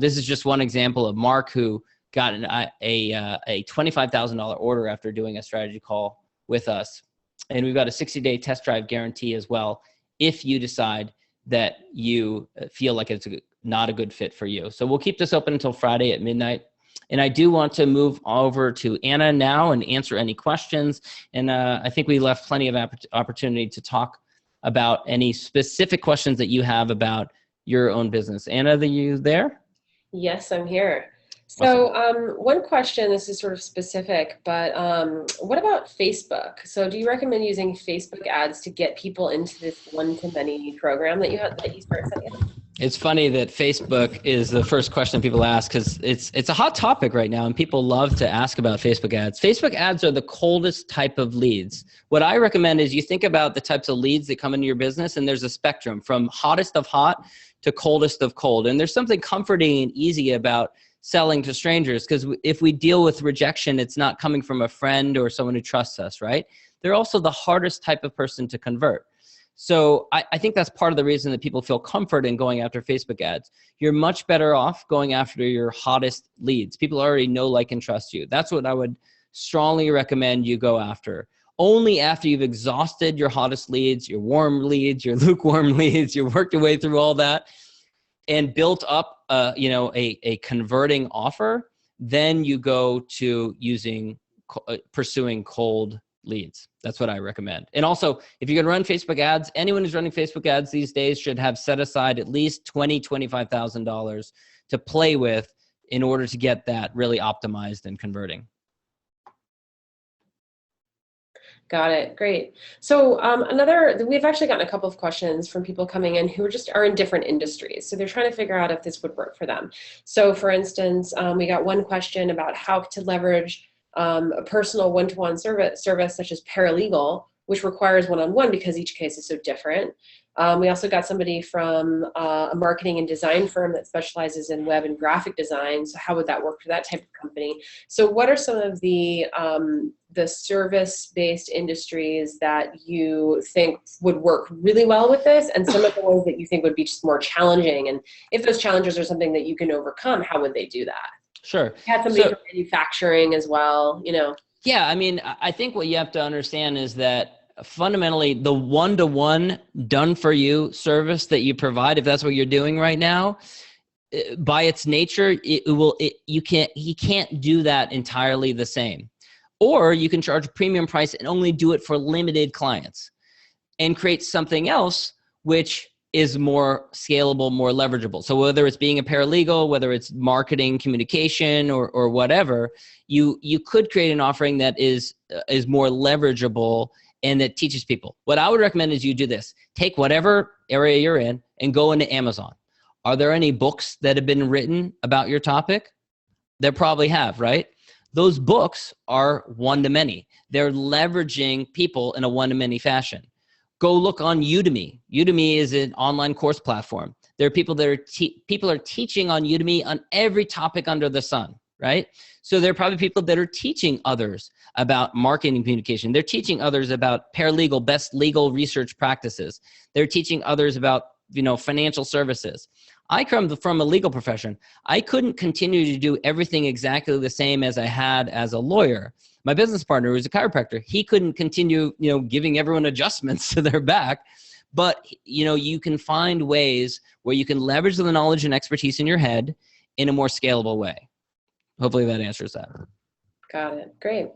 This is just one example of Mark, who got a $25,000 order after doing a strategy call with us. And we've got a 60-day test drive guarantee as well, if you decide that you feel like it's not a good fit for you. So we'll keep this open until Friday at midnight. And I do want to move over to Anna now and answer any questions. And I think we left plenty of opportunity to talk about any specific questions that you have about your own business. Anna, are you there? Yes, I'm here. So one question, this is sort of specific, but what about Facebook? So do you recommend using Facebook ads to get people into this one-to-many program that you start setting up? It's funny that Facebook is the first question people ask, because it's a hot topic right now and people love to ask about Facebook ads. Facebook ads are the coldest type of leads. What I recommend is you think about the types of leads that come into your business, and there's a spectrum from hottest of hot to coldest of cold. And there's something comforting and easy about selling to strangers, because if we deal with rejection, it's not coming from a friend or someone who trusts us, right? They're also the hardest type of person to convert. So I think that's part of the reason that people feel comfort in going after Facebook ads. You're much better off going after your hottest leads. People already know, like, and trust you. That's what I would strongly recommend you go after. Only after you've exhausted your hottest leads, your warm leads, your lukewarm leads, you've worked your way through all that and built up a converting offer, then you go to pursuing cold leads. That's what I recommend. And also, if you're going to run Facebook ads, anyone who's running Facebook ads these days should have set aside at least $25,000 to play with in order to get that really optimized and converting. Got it. Great. So we've actually gotten a couple of questions from people coming in who are in different industries. So they're trying to figure out if this would work for them. So for instance, we got one question about how to leverage a personal one-to-one service such as paralegal, which requires one-on-one because each case is so different. We also got somebody from a marketing and design firm that specializes in web and graphic design. So how would that work for that type of company? So what are some of the service-based industries that you think would work really well with this, and some of the ones that you think would be just more challenging? And if those challenges are something that you can overcome, how would they do that? Sure. You had somebody from manufacturing as well, Yeah, I mean, I think what you have to understand is that fundamentally the one-to-one done-for-you service that you provide, if that's what you're doing right now, by its nature, he can't do that entirely the same. Or you can charge a premium price and only do it for limited clients and create something else which is more scalable, more leverageable. So whether it's being a paralegal, whether it's marketing, communication, or whatever, you could create an offering that is more leverageable and that teaches people. What I would recommend is you do this. Take whatever area you're in and go into Amazon. Are there any books that have been written about your topic? There probably have, right? Those books are one-to-many. They're leveraging people in a one-to-many fashion. Go look on Udemy. Udemy is an online course platform. There are people that are teaching on Udemy on every topic under the sun, right? So there are probably people that are teaching others about marketing communication. They're teaching others about paralegal, best legal research practices. They're teaching others about, financial services. I come from a legal profession. I couldn't continue to do everything exactly the same as I had as a lawyer. My business partner, who's a chiropractor, he couldn't continue, giving everyone adjustments to their back. But, you can find ways where you can leverage the knowledge and expertise in your head in a more scalable way. Hopefully that answers that. Got it. Great.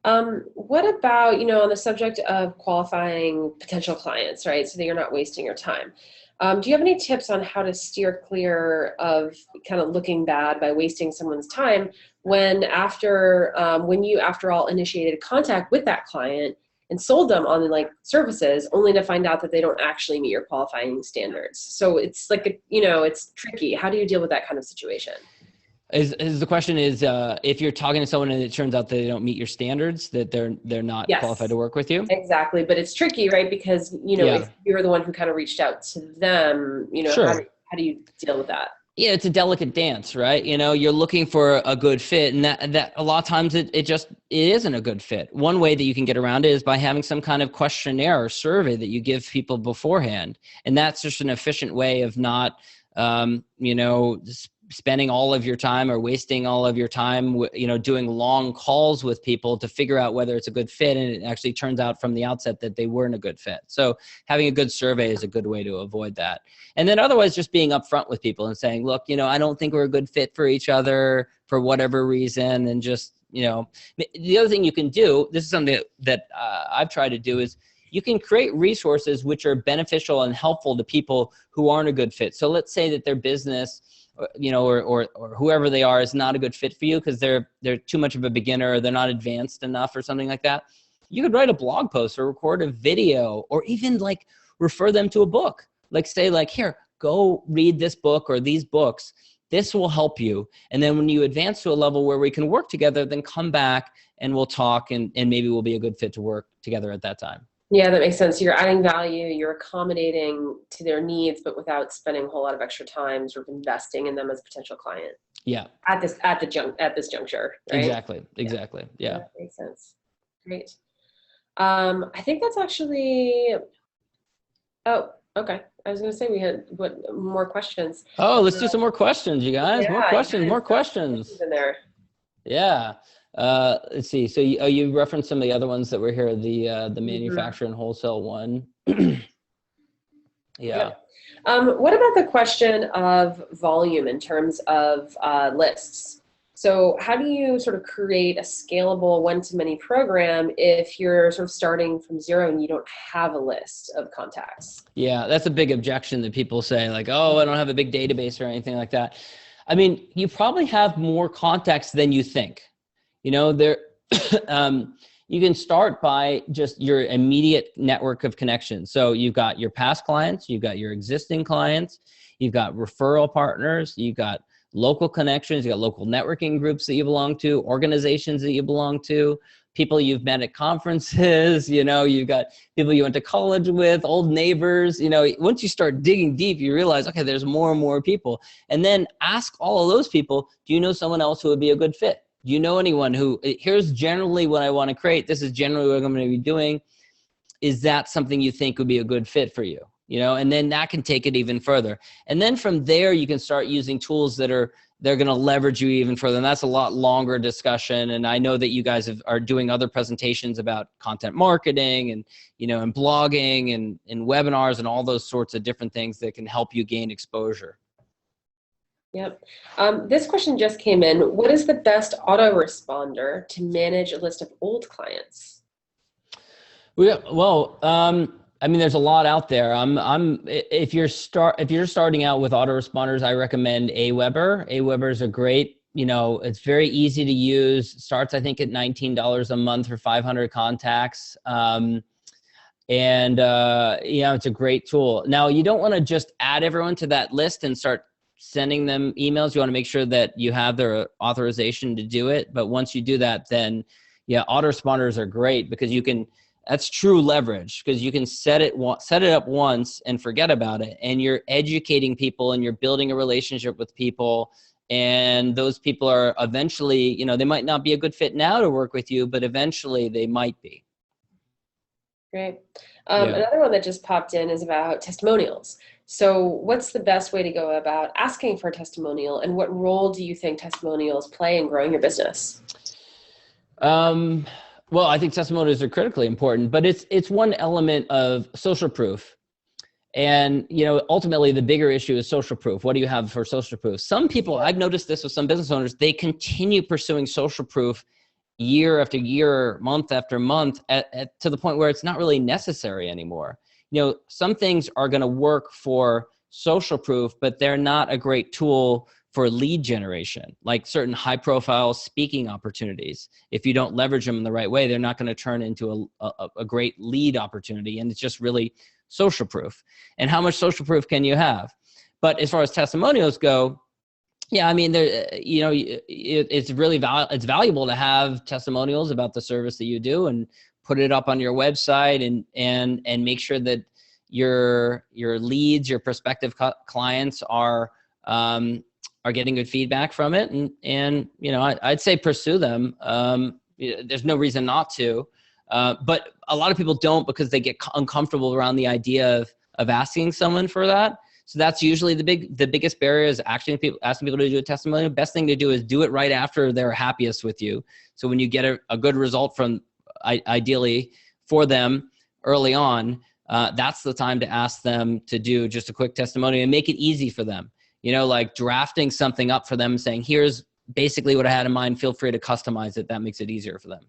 What about, on the subject of qualifying potential clients, right? So that you're not wasting your time. Do you have any tips on how to steer clear of kind of looking bad by wasting someone's time when you, after all, initiated contact with that client and sold them on services only to find out that they don't actually meet your qualifying standards? So it's it's tricky. How do you deal with that kind of situation? The question is, if you're talking to someone and it turns out that they don't meet your standards, that they're not qualified to work with you? Exactly. But it's tricky, right? Because, if you're the one who kind of reached out to them, sure. How do you deal with that? Yeah, it's a delicate dance, right? You're looking for a good fit, and that a lot of times it isn't a good fit. One way that you can get around it is by having some kind of questionnaire or survey that you give people beforehand. And that's just an efficient way of not, spending all of your time or wasting all of your time, doing long calls with people to figure out whether it's a good fit. And it actually turns out from the outset that they weren't a good fit. So having a good survey is a good way to avoid that. And then otherwise just being upfront with people and saying, look, I don't think we're a good fit for each other for whatever reason. And just, the other thing you can do, this is something that I've tried to do, is you can create resources which are beneficial and helpful to people who aren't a good fit. So let's say that their business, or whoever they are, is not a good fit for you because they're too much of a beginner, or they're not advanced enough or something like that. You could write a blog post or record a video, or even refer them to a book. Say here, go read this book or these books. This will help you. And then when you advance to a level where we can work together, then come back and we'll talk and maybe we'll be a good fit to work together at that time. Yeah, that makes sense. You're adding value, you're accommodating to their needs, but without spending a whole lot of extra time sort of investing in them as a potential client. Yeah. At this juncture, right? Exactly. Yeah. That makes sense. Great. I think that's actually, oh, okay. I was going to say we had more questions. Oh, let's do some more questions, you guys. Yeah, more questions. In there. Yeah. Let's see. So you referenced some of the other ones that were here, the manufacturer and wholesale one. Yeah. What about the question of volume in terms of lists? So how do you sort of create a scalable one-to-many program if you're sort of starting from zero and you don't have a list of contacts? Yeah, that's a big objection that people say, oh, I don't have a big database or anything like that. I mean, you probably have more contacts than you think. You can start by just your immediate network of connections. So you've got your past clients, you've got your existing clients, you've got referral partners, you've got local connections, you've got local networking groups that you belong to, organizations that you belong to, people you've met at conferences, you've got people you went to college with, old neighbors. Once you start digging deep, you realize, okay, there's more and more people. And then ask all of those people, do you know someone else who would be a good fit? Do you know anyone who, here's generally what I want to create. This is generally what I'm going to be doing. Is that something you think would be a good fit for you? And then that can take it even further. And then from there, you can start using tools they're going to leverage you even further. And that's a lot longer discussion. And I know that you guys are doing other presentations about content marketing and, and blogging and webinars and all those sorts of different things that can help you gain exposure. Yep. This question just came in. What is the best autoresponder to manage a list of old clients? Well, I mean, there's a lot out there. If you're starting out with autoresponders, I recommend Aweber. Aweber is a great, it's very easy to use. Starts, I think, at $19 a month for 500 contacts. It's a great tool. Now, you don't want to just add everyone to that list and start sending them emails. You want to make sure that you have their authorization to do it. But once you do that, then autoresponders are great because that's true leverage, because you can set it up once and forget about it. And you're educating people and you're building a relationship with people. And those people are eventually, they might not be a good fit now to work with you, but eventually they might be. Great. Another one that just popped in is about testimonials. So what's the best way to go about asking for a testimonial, and what role do you think testimonials play in growing your business? Well, I think testimonials are critically important, but it's one element of social proof. And, ultimately the bigger issue is social proof. What do you have for social proof? Some people, I've noticed this with some business owners, they continue pursuing social proof year after year, month after month, to the point where it's not really necessary anymore. Some things are going to work for social proof, but they're not a great tool for lead generation, like certain high profile speaking opportunities. If you don't leverage them in the right way, they're not going to turn into a great lead opportunity. And it's just really social proof. And how much social proof can you have? But as far as testimonials go, yeah, I mean, it's really it's valuable to have testimonials about the service that you do and put it up on your website and make sure that your leads, your prospective clients are getting good feedback from it. And I'd say pursue them. There's no reason not to, but a lot of people don't because they get uncomfortable around the idea of asking someone for that. So that's usually the biggest barrier is asking people to do a testimonial. Best thing to do is do it right after they're happiest with you. So when you get a good result from ideally for them early on, that's the time to ask them to do just a quick testimonial and make it easy for them. Like drafting something up for them saying, here's basically what I had in mind. Feel free to customize it. That makes it easier for them.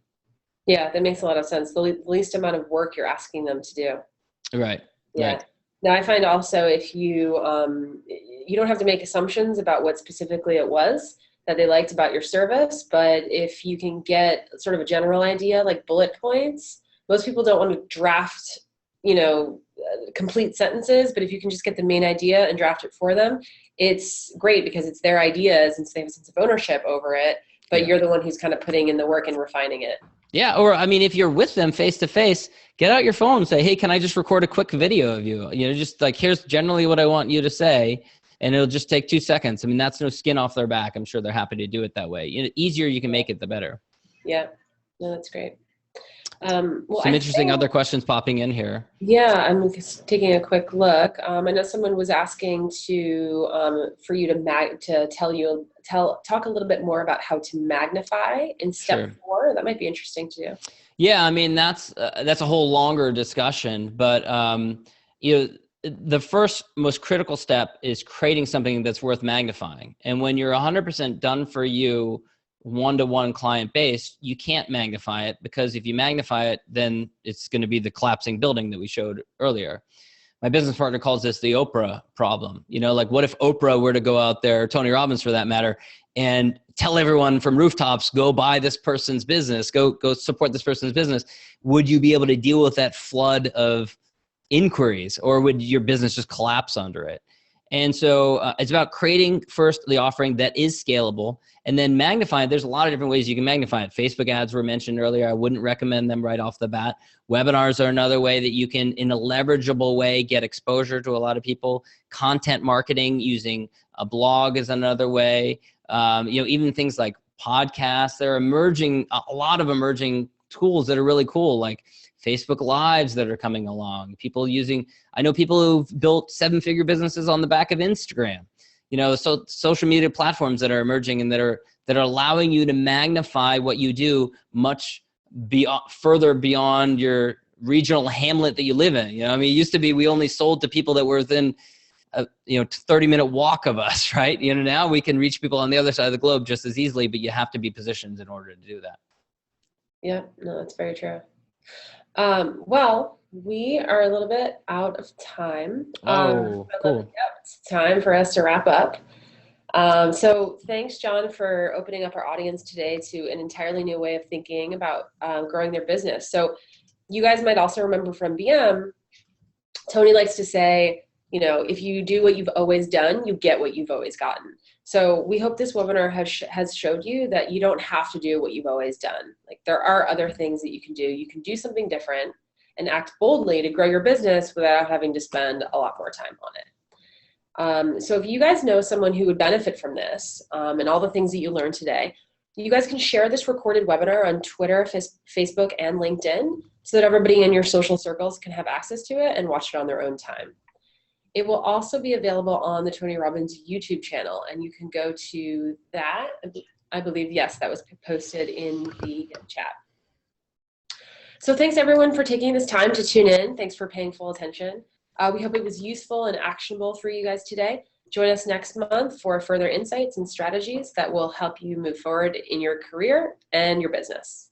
Yeah, that makes a lot of sense. The least amount of work you're asking them to do. Right. Yeah. Right. Now, I find also if you don't have to make assumptions about what specifically it was that they liked about your service, but if you can get sort of a general idea, like bullet points, most people don't want to draft, complete sentences, but if you can just get the main idea and draft it for them, it's great because it's their ideas and so they have a sense of ownership over it, but you're the one who's kind of putting in the work and refining it. Yeah. Or, I mean, if you're with them face to face, get out your phone and say, hey, can I just record a quick video of you? Just like, here's generally what I want you to say. And it'll just take 2 seconds. I mean, that's no skin off their back. I'm sure they're happy to do it that way. Easier you can make it, the better. Yeah. No, that's great. Some interesting other questions popping in here. Yeah, I'm just taking a quick look. I know someone was asking for you to talk a little bit more about how to magnify in step 4. That might be interesting to do. Yeah, I mean that's a whole longer discussion, but the first most critical step is creating something that's worth magnifying. And when you're 100% done for you, one-to-one client base, you can't magnify it, because if you magnify it, then it's going to be the collapsing building that we showed earlier. My business partner calls this the Oprah problem. Like what if Oprah were to go out there, Tony Robbins for that matter, and tell everyone from rooftops, go buy this person's business, go support this person's business. Would you be able to deal with that flood of inquiries, or would your business just collapse under it? And so it's about creating first the offering that is scalable, and then magnify it. There's a lot of different ways you can magnify it. Facebook ads were mentioned earlier. I wouldn't recommend them right off the bat. Webinars are another way that you can, in a leverageable way, get exposure to a lot of people. Content marketing using a blog is another way. Even things like podcasts. There are a lot of emerging tools that are really cool, like Facebook Lives that are coming along. I know people who've built 7-figure businesses on the back of Instagram. So social media platforms that are emerging and that are allowing you to magnify what you do much further beyond your regional hamlet that you live in. It used to be we only sold to people that were within a 30-minute walk of us, right? Now we can reach people on the other side of the globe just as easily, but you have to be positioned in order to do that. Yeah, no, that's very true. Well, we are a little bit out of time. Cool. Yep, it's time for us to wrap up. So thanks, John, for opening up our audience today to an entirely new way of thinking about growing their business. So you guys might also remember from BM, Tony likes to say, if you do what you've always done, you get what you've always gotten. So we hope this webinar has showed you that you don't have to do what you've always done. Like, there are other things that you can do. You can do something different and act boldly to grow your business without having to spend a lot more time on it. So if you guys know someone who would benefit from this and all the things that you learned today, you guys can share this recorded webinar on Twitter, Facebook, and LinkedIn so that everybody in your social circles can have access to it and watch it on their own time. It will also be available on the Tony Robbins YouTube channel, and you can go to that. I believe, yes, that was posted in the chat. So thanks, everyone, for taking this time to tune in. Thanks for paying full attention. We hope it was useful and actionable for you guys today. Join us next month for further insights and strategies that will help you move forward in your career and your business.